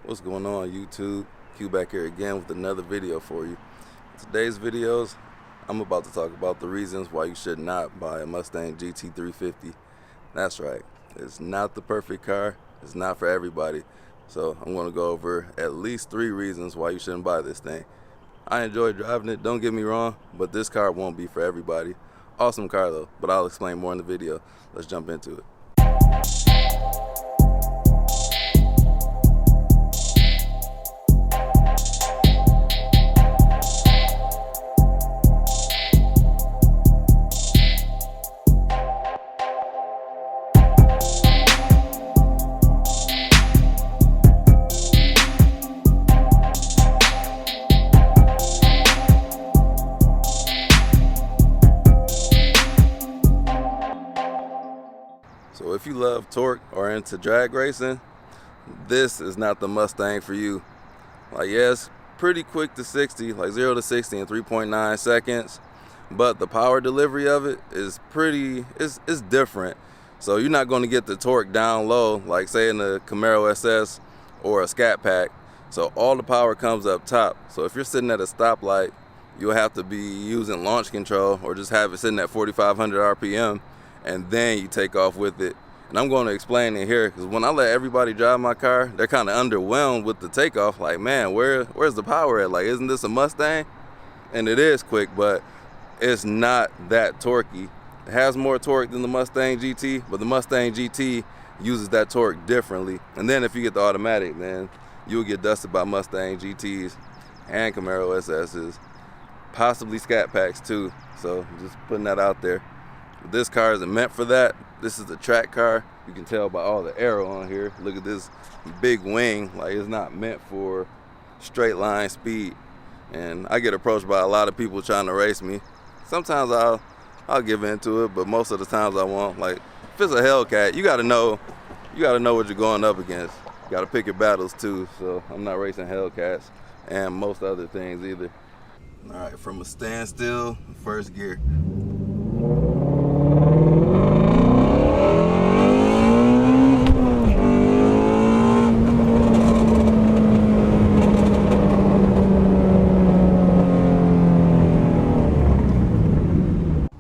What's going on, YouTube? Q back here again with another video for you. Today's videos, I'm about to talk about the reasons why you should not buy a Mustang GT350. That's right, it's not the perfect car, it's not for everybody. So I'm going to go over at least 3 reasons why you shouldn't buy this thing. I enjoy driving it, don't get me wrong, but this car won't be for everybody. Awesome car though, but I'll explain more in the video. Let's jump into it. So if you love torque or into drag racing, this is not the Mustang for you. Like, yeah, it's pretty quick to 60, like 0 to 60 in 3.9 seconds, but the power delivery of it is it's different. So you're not going to get the torque down low like say in the Camaro SS or a Scat Pack. So all the power comes up top. So if you're sitting at a stoplight, you'll have to be using launch control or just have it sitting at 4,500 RPM. And then you take off with it. And I'm going to explain it here because when I let everybody drive my car, they're kind of underwhelmed with the takeoff. Like, man, where's the power at? Like, isn't this a Mustang? And it is quick, but it's not that torquey. It has more torque than the Mustang GT, but the Mustang GT uses that torque differently. And then if you get the automatic, then you'll get dusted by Mustang GTs and Camaro SSs, possibly Scat Packs too. So just putting that out there. This car isn't meant for that. This is a track car. You can tell by all the aero on here. Look at this big wing. Like, it's not meant for straight line speed. And I get approached by a lot of people trying to race me. Sometimes I'll give into it, but most of the times I won't. Like, if it's a Hellcat, you gotta know what you're going up against. You gotta pick your battles too. So I'm not racing Hellcats and most other things either. All right, from a standstill, first gear.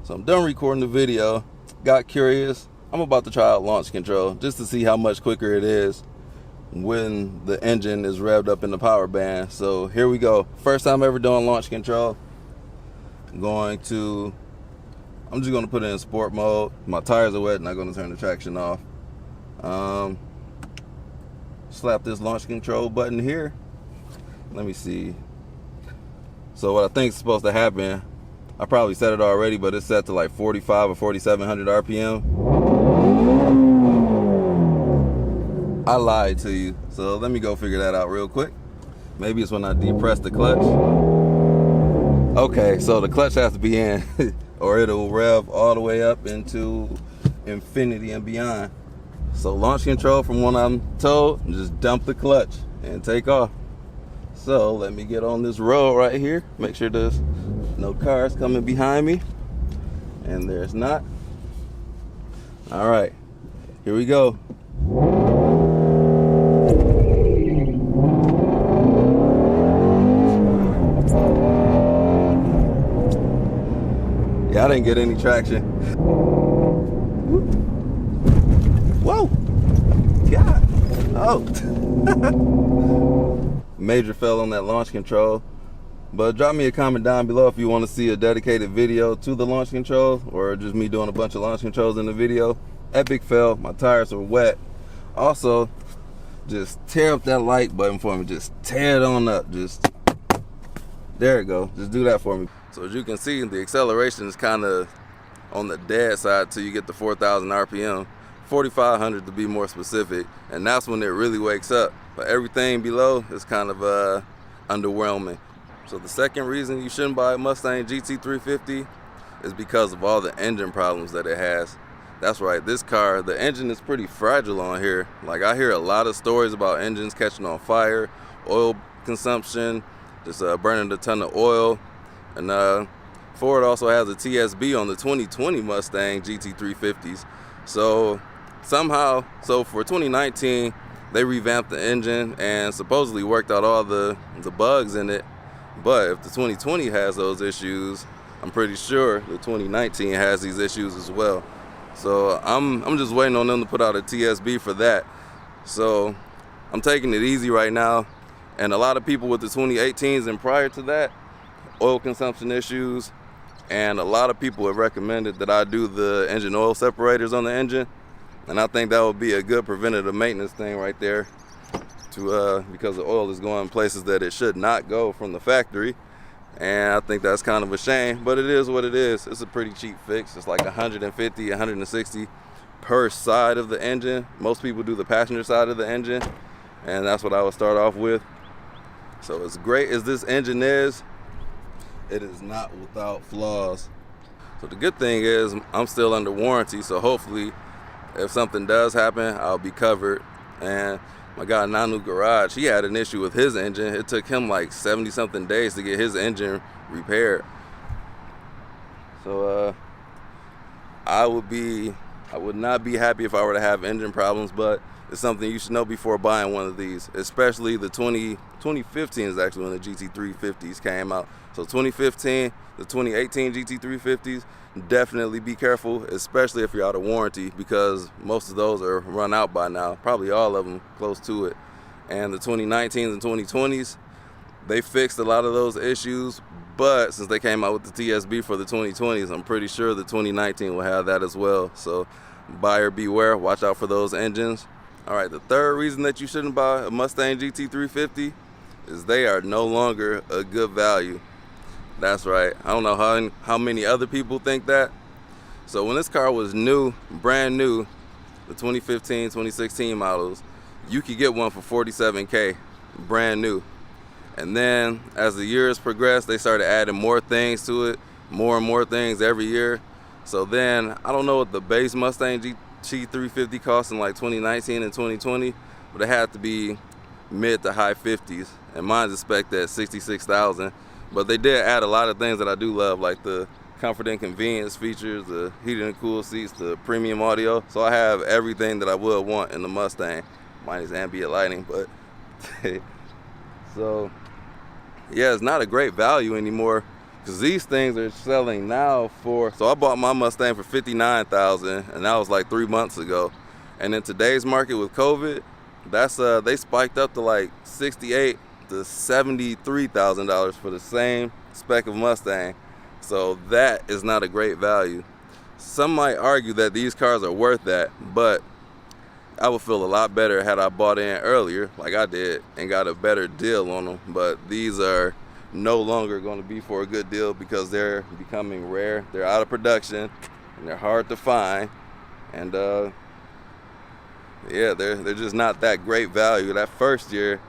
So I'm done recording the video, got curious. I'm about to try out launch control just to see how much quicker it is when the engine is revved up in the power band. So here we go. First time ever doing launch control. I'm just gonna put it in sport mode. My tires are wet, not gonna turn the traction off. Slap this launch control button here. Let me see. So what I think is supposed to happen, I probably set it already, but it's set to like 45 or 4,700 RPM. I lied to you. So let me go figure that out real quick. Maybe it's when I depress the clutch. Okay, so the clutch has to be in or it'll rev all the way up into infinity and beyond. So launch control, from what I'm told, just dump the clutch and take off. So let me get on this road right here. Make sure there's no cars coming behind me. And there's not. All right, here we go. Yeah, I didn't get any traction. Whoa! God! Oh! Major fell on that launch control. But drop me a comment down below if you want to see a dedicated video to the launch control or just me doing a bunch of launch controls in the video. Epic fail. My tires are wet. Also, just tear up that like button for me. Just tear it on up. Just there it go. Just do that for me. So as you can see, the acceleration is kind of on the dead side till you get to 4,000 RPM, 4,500 to be more specific, and that's when it really wakes up. But everything below is kind of underwhelming. So the second reason you shouldn't buy a Mustang GT350 is because of all the engine problems that it has. That's right, this car, the engine is pretty fragile on here. Like, I hear a lot of stories about engines catching on fire, oil consumption, just burning a ton of oil. And Ford also has a TSB on the 2020 Mustang GT350s. So somehow, for 2019, they revamped the engine and supposedly worked out all the bugs in it. But if the 2020 has those issues, I'm pretty sure the 2019 has these issues as well. So I'm just waiting on them to put out a TSB for that. So I'm taking it easy right now. And a lot of people with the 2018s and prior to that, oil consumption issues, and a lot of people have recommended that I do the engine oil separators on the engine. And I think that would be a good preventative maintenance thing right there, because the oil is going places that it should not go from the factory. And I think that's kind of a shame, but it is what it is. It's a pretty cheap fix. It's like 150, 160 per side of the engine. Most people do the passenger side of the engine, and that's what I would start off with. So as great as this engine is, it is not without flaws. So the good thing is I'm still under warranty, so hopefully if something does happen, I'll be covered. And my guy Nanu Garage, he had an issue with his engine. It took him like 70 something days to get his engine repaired. So I would not be happy if I were to have engine problems, but it's something you should know before buying one of these, especially the 2015 is actually when the GT350s came out. So 2015, the 2018 GT350s, definitely be careful, especially if you're out of warranty, because most of those are run out by now, probably all of them close to it. And the 2019s and 2020s, they fixed a lot of those issues, but since they came out with the TSB for the 2020s, I'm pretty sure the 2019 will have that as well. So buyer beware, watch out for those engines. All right, the third reason that you shouldn't buy a Mustang GT350 is they are no longer a good value. That's right. I don't know how many other people think that. So when this car was new, brand new, the 2015, 2016 models, you could get one for $47K, brand new. And then as the years progressed, they started adding more things to it, more and more things every year. So then, I don't know what the base Mustang GT350 cost in like 2019 and 2020, but it had to be mid to high 50s, and mine's expected at $66,000. But they did add a lot of things that I do love, like the comfort and convenience features, the heated and cooled seats, the premium audio. So I have everything that I would want in the Mustang, minus ambient lighting. But so yeah, it's not a great value anymore, because these things are selling now for, so I bought my Mustang for $59,000, and that was like 3 months ago. And in today's market with COVID, that's they spiked up to like $68,000 to $73,000 for the same spec of Mustang. So that is not a great value. Some might argue that these cars are worth that, but I would feel a lot better had I bought in earlier, like I did, and got a better deal on them. But these are no longer going to be for a good deal, because they're becoming rare. They're out of production, and they're hard to find. And yeah, they're just not that great value. That first year,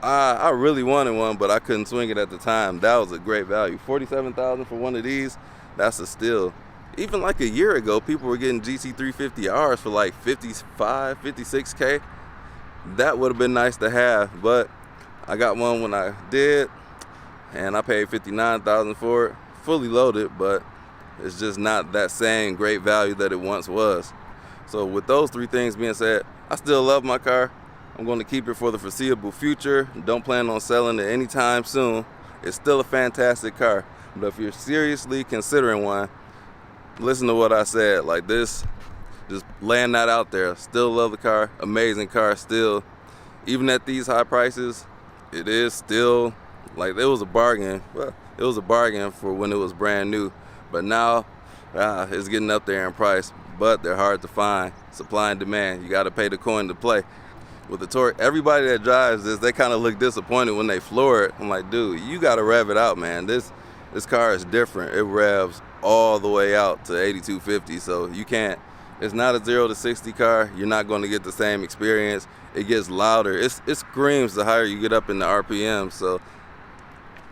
I really wanted one, but I couldn't swing it at the time. That was a great value. $47,000 for one of these, that's a steal. Even like a year ago, people were getting GT350Rs for like 55, 56K. That would have been nice to have, but I got one when I did, and I paid $59,000 for it, fully loaded, but it's just not that same great value that it once was. So with those three things being said, I still love my car. I'm going to keep it for the foreseeable future. Don't plan on selling it anytime soon. It's still a fantastic car. But if you're seriously considering one, listen to what I said. Like this, just laying that out there. Still love the car. Amazing car still. Even at these high prices, it is still, like, it was a bargain. Well, it was a bargain for when it was brand new. But now, it's getting up there in price. But they're hard to find. Supply and demand. You got to pay the coin to play. With the torque, everybody that drives this, they kind of look disappointed when they floor it. I'm like, dude, you got to rev it out, man. This car is different. It revs all the way out to 8250, so you can't, it's not a 0 to 60 car. You're not going to get the same experience. It gets louder. It screams the higher you get up in the RPM. So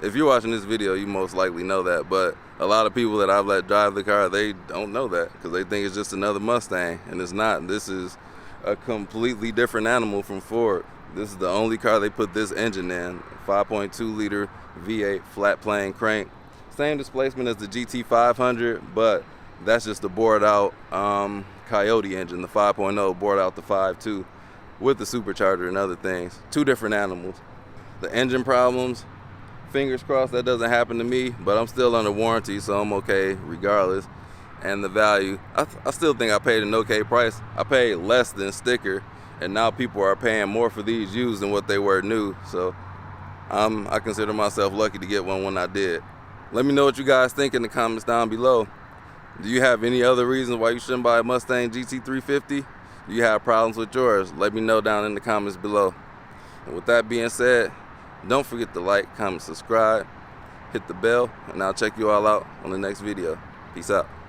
if you're watching this video, you most likely know that. But a lot of people that I've let drive the car, they don't know that, because they think it's just another Mustang, and it's not. This is a completely different animal from Ford. This is the only car they put this engine in, 5.2 liter V8 flat plane crank. Same displacement as the GT500, but that's just the bored out Coyote engine, the 5.0 bored out the 5.2. with the supercharger and other things. Two different animals. The engine problems, fingers crossed that doesn't happen to me, but I'm still under warranty, so I'm okay regardless. And the value, I still think I paid an okay price. I paid less than sticker, and now people are paying more for these used than what they were new. So I consider myself lucky to get one when I did. Let me know what you guys think in the comments down below. Do you have any other reasons why you shouldn't buy a Mustang GT350? Do you have problems with yours? Let me know down in the comments below. And with that being said, don't forget to like, comment, subscribe, hit the bell, and I'll check you all out on the next video. Peace out.